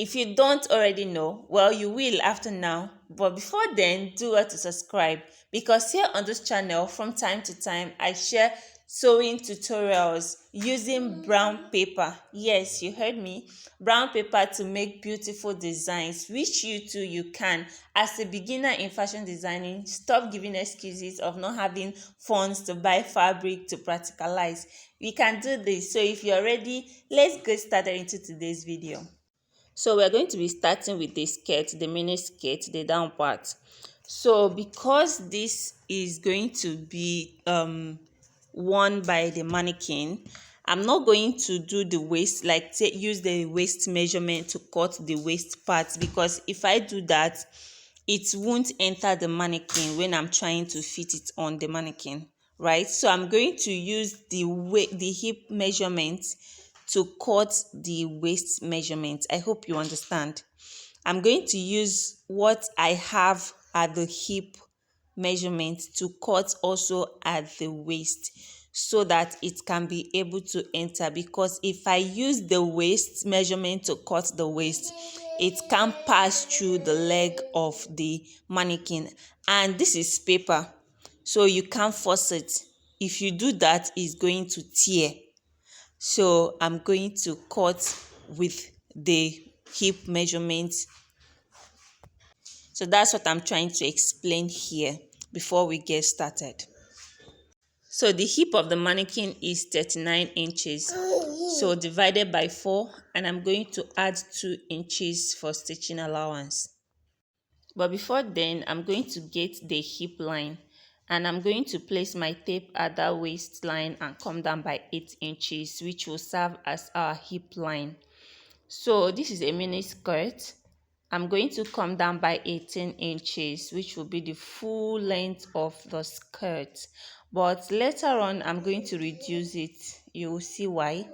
If you don't already know, well, you will after now. But before then, do well to subscribe, because here on this channel, from time to time, I share sewing tutorials using brown paper. Yes, you heard me. Brown paper to make beautiful designs, which you too you can. As a beginner in fashion designing, stop giving excuses of not having funds to buy fabric to practicalize. We can do this. So if you're ready, let's get started into today's video. So we're going to be starting with the skirt, the mini skirt, the down part. So because this is going to be worn by the mannequin, I'm not going to do the waist, like use the waist measurement to cut the waist part, because if I do that, it won't enter the mannequin when I'm trying to fit it on the mannequin, right? So I'm going to use the hip measurement to cut the waist measurement. I hope you understand. I'm going to use what I have at the hip measurement to cut also at the waist, so that it can be able to enter, because if I use the waist measurement to cut the waist, it can pass through the leg of the mannequin, and this is paper, so you can't force it. If you do that, it's going to tear. So I'm going to cut with the hip measurement. So that's what I'm trying to explain here before we get started. So the hip of the mannequin is 39 inches. So divided by 4, and I'm going to add 2 inches for stitching allowance. But before then, I'm going to get the hip line, and I'm going to place my tape at that waistline and come down by 8 inches, which will serve as our hip line. So this is a mini skirt. I'm going to come down by 18 inches, which will be the full length of the skirt. But later on, I'm going to reduce it. You will see why.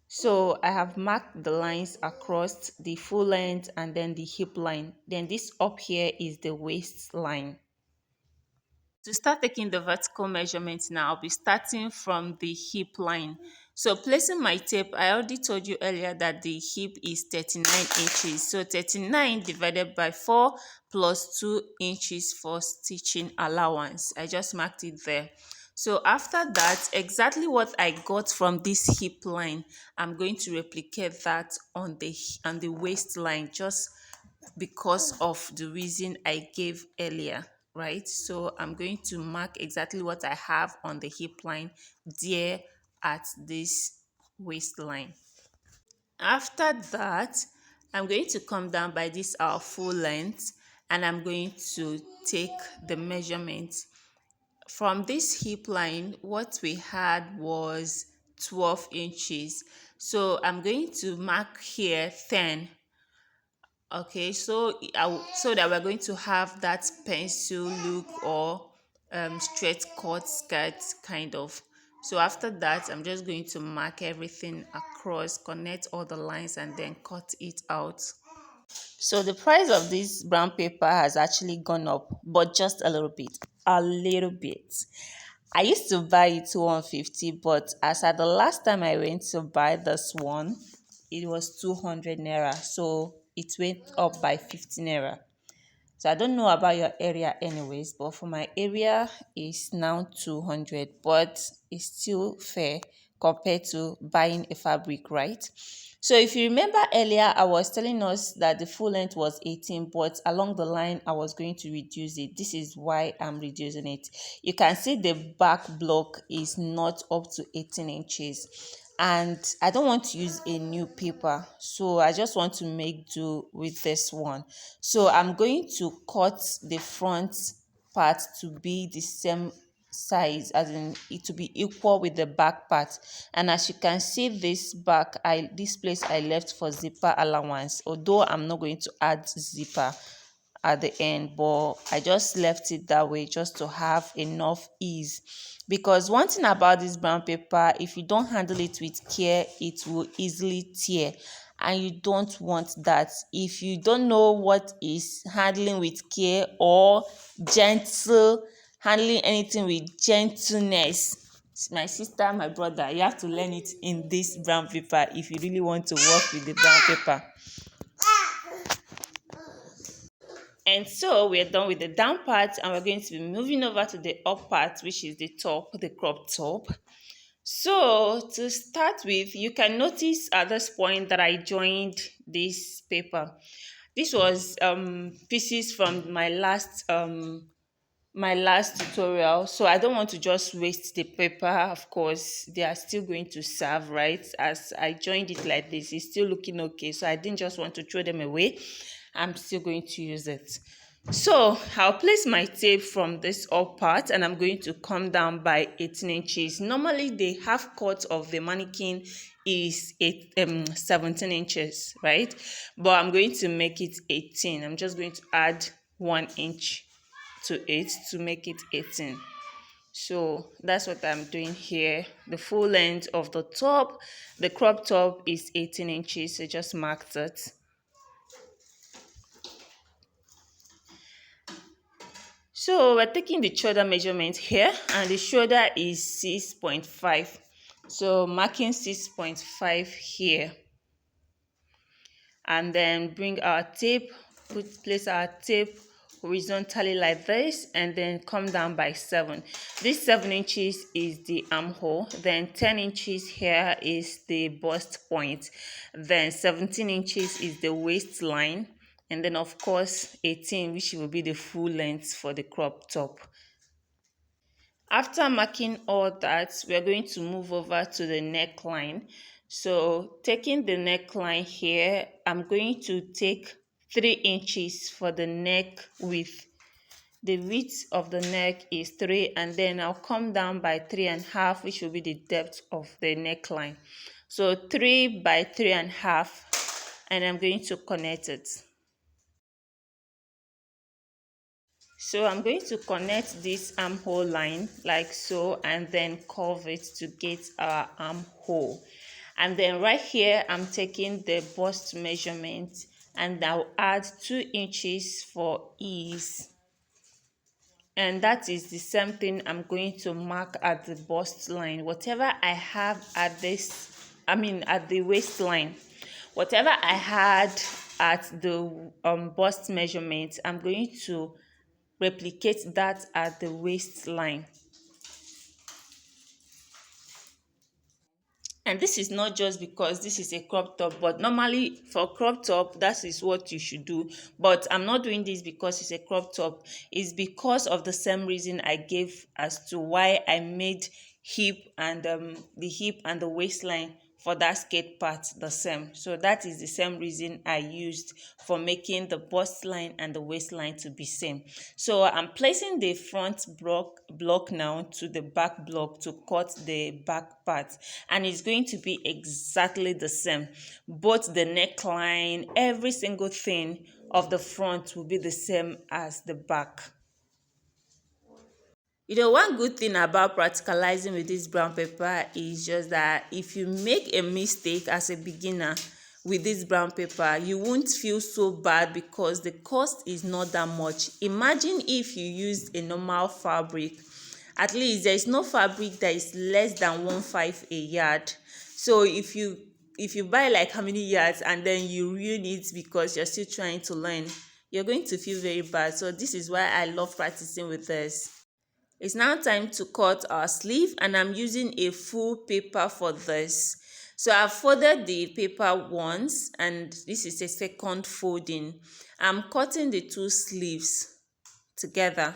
So I have marked the lines across the full length and then the hip line. Then this up here is the waist line. To start taking the vertical measurements now, I'll be starting from the hip line. So placing my tape, I already told you earlier that the hip is 39 inches. So 39 divided by 4 plus 2 inches for stitching allowance. I just marked it there. So after that, exactly what I got from this hip line, I'm going to replicate that on the waistline, just because of the reason I gave earlier, right? So I'm going to mark exactly what I have on the hip line there at this waistline. After that, I'm going to come down by this our full length, and I'm going to take the measurement. From this hip line, what we had was 12 inches. So I'm going to mark here 10. Okay, so so that we're going to have that pencil look, or straight cut skirt kind of. So after that, I'm just going to mark everything across, connect all the lines, and then cut it out. So the price of this brown paper has actually gone up, but just a little bit. A little bit. I used to buy it 150, but as at the last time I went to buy this one, it was 200 naira. So it went up by 50 naira. So I don't know about your area anyways, but for my area it's now 200, but it's still fair compared to buying a fabric, right? So if you remember earlier, I was telling us that the full length was 18, but along the line I was going to reduce it. This is why I'm reducing it. You can see the back block is not up to 18 inches. And I don't want to use a new paper, so I just want to make do with this one. So I'm going to cut the front part to be the same size, as in it to be equal with the back part. And as you can see, this place I left for zipper allowance, although I'm not going to add zipper at the end, but I just left it that way just to have enough ease. Because one thing about this brown paper, if you don't handle it with care, it will easily tear, and you don't want that. If you don't know what is handling with care or gentle, handling anything with gentleness, my sister, my brother, you have to learn it in this brown paper if you really want to work with the brown paper. And so we're done with the down part, and we're going to be moving over to the up part, which is the top, the crop top. So to start with, you can notice at this point that I joined this paper. This was pieces from my last tutorial, so I don't want to just waste the paper. Of course, they are still going to serve, right? As I joined it like this, it's still looking okay, so I didn't just want to throw them away. I'm still going to use it. So I'll place my tape from this up part, and I'm going to come down by 18 inches. Normally the half cut of the mannequin is 17 inches, right? But I'm going to make it 18. I'm just going to add 1 inch to it to make it 18. So that's what I'm doing here. The full length of the top, the crop top, is 18 inches, so just mark it. So we're taking the shoulder measurement here, and the shoulder is 6.5. So marking 6.5 here, and then bring our tape, place our tape horizontally like this, and then come down by 7. This 7 inches is the armhole, then 10 inches here is the bust point, then 17 inches is the waistline, and then of course 18, which will be the full length for the crop top. After marking all that, we're going to move over to the neckline. So taking the neckline here, I'm going to take 3 inches for the neck width. The width of the neck is 3, and then I'll come down by 3.5, which will be the depth of the neckline. So 3 by 3.5, and I'm going to connect it. So I'm going to connect this armhole line like so, and then curve it to get our armhole. And then right here, I'm taking the bust measurement, and I'll add 2 inches for ease. And that is the same thing I'm going to mark at the bust line. Whatever I have at at the waistline, whatever I had at the bust measurement, I'm going to replicate that at the waistline. And this is not just because this is a crop top, but normally for crop top, that is what you should do. But I'm not doing this because it's a crop top. It's because of the same reason I gave as to why I made the hip and the waistline for that skirt part the same. So that is the same reason I used for making the bust line and the waistline to be same. So I'm placing the front block now to the back block to cut the back part, and it's going to be exactly the same. Both the neckline, every single thing of the front will be the same as the back. You know, one good thing about practicalizing with this brown paper is just that if you make a mistake as a beginner with this brown paper, you won't feel so bad because the cost is not that much. Imagine if you used a normal fabric. At least there is no fabric that is less than 1.5 a yard. So if you buy like how many yards and then you ruin it because you're still trying to learn, you're going to feel very bad. So this is why I love practicing with this. It's now time to cut our sleeve, and I'm using a full paper for this. So I've folded the paper once, and this is a second folding. I'm cutting the 2 sleeves together.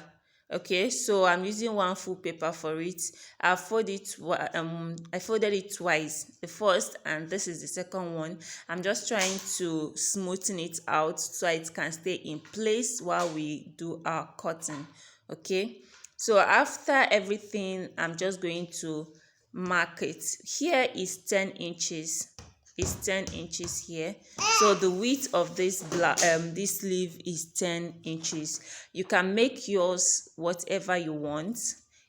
Okay, so I'm using one full paper for it. I folded it twice, the first, and this is the second one. I'm just trying to smoothen it out so it can stay in place while we do our cutting. Okay, so after everything, I'm just going to mark it. Here is 10 inches. It's 10 inches here. So the width of this sleeve is 10 inches. You can make yours whatever you want.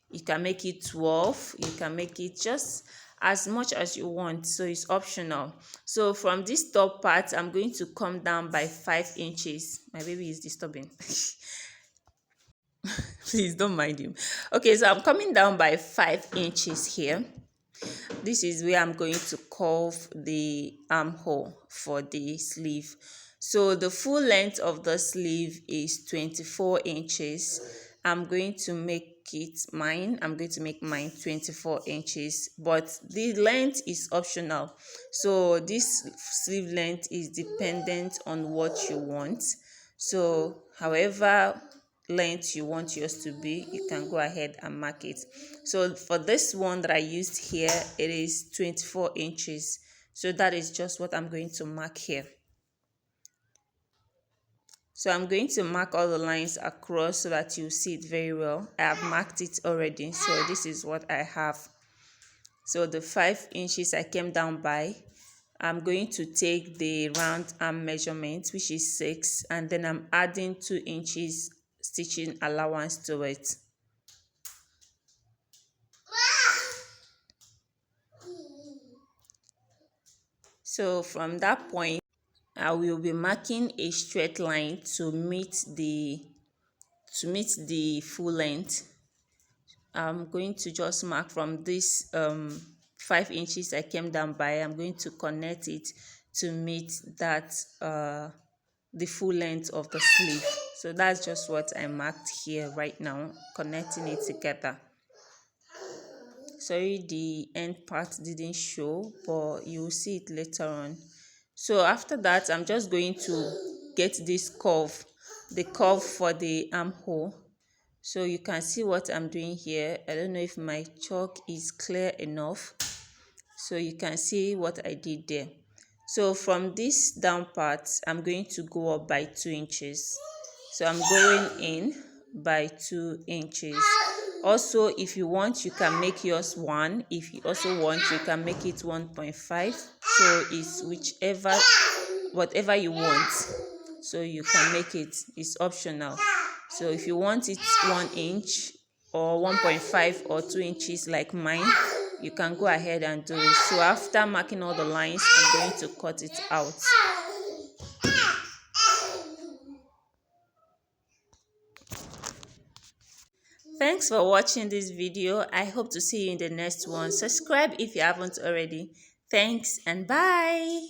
You can make it 12. You can make it just as much as you want. So it's optional. So from this top part, I'm going to come down by 5 inches. My baby is disturbing. Please don't mind him. Okay, so I'm coming down by 5 inches here. This is where I'm going to curve the armhole for the sleeve. So the full length of the sleeve is 24 inches. I'm going to make mine 24 inches, but the length is optional. So this sleeve length is dependent on what you want. So however length you want yours to be, you can go ahead and mark it. So for this one that I used here, it is 24 inches. So that is just what I'm going to mark here. So I'm going to mark all the lines across so that you see it very well. I have marked it already, so this is what I have. So the 5 inches I came down by, I'm going to take the round arm measurement, which is 6, and then I'm adding 2 inches stitching allowance to it. So from that point, I will be marking a straight line to meet the full length. I'm going to just mark from this 5 inches I came down by. I'm going to connect it to meet that the full length of the sleeve. So that's just what I marked here right now, connecting it together. Sorry, the end part didn't show, but you will see it later on. So after that, I'm just going to get this curve, the curve for the armhole. So you can see what I'm doing here. I don't know if my chalk is clear enough. So you can see what I did there. So from this down part, I'm going to go up by 2 inches. So I'm going in by 2 inches. Also, if you want, you can make yours 1. If you also want, you can make it 1.5. So it's whatever you want. So you can make it. It's optional. So if you want it 1 inch or 1.5 or 2 inches like mine, you can go ahead and do it. So after marking all the lines, I'm going to cut it out. Thanks for watching this video. I hope to see you in the next one. Subscribe if you haven't already. Thanks and bye.